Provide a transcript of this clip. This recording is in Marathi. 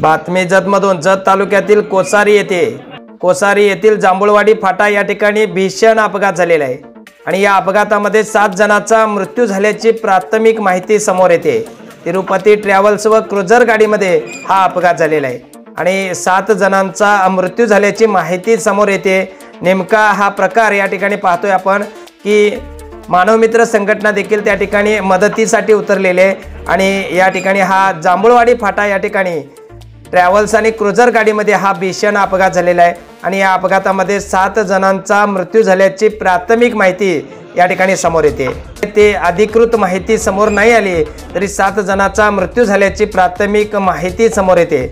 बातमी जतमधून जत तालुक्यातील कोसारी येथील जांभूळवाडी फाटा या ठिकाणी भीषण अपघात झालेला आहे आणि या अपघातामध्ये 7 जणांचा मृत्यू झाल्याची प्राथमिक माहिती समोर येते। तिरुपती ट्रॅव्हल्स व क्रुझर गाडीमध्ये हा अपघात झालेला आहे आणि 7 जणांचा मृत्यू झाल्याची माहिती समोर येते। नेमका हा प्रकार या ठिकाणी पाहतोय आपण की मानवमित्र संघटना देखील त्या ठिकाणी मदतीसाठी उतरलेले आहे आणि या ठिकाणी हा जांभूळवाडी फाटा या ठिकाणी ट्रॅव्हल्स आणि क्रुझर गाडीमध्ये हा भीषण अपघात झालेला आहे आणि या अपघातामध्ये 7 जणांचा मृत्यू झाल्याची प्राथमिक माहिती या ठिकाणी समोर येते। ते अधिकृत माहिती समोर नाही आली तरी 7 जणांचा मृत्यू झाल्याची प्राथमिक माहिती समोर येते।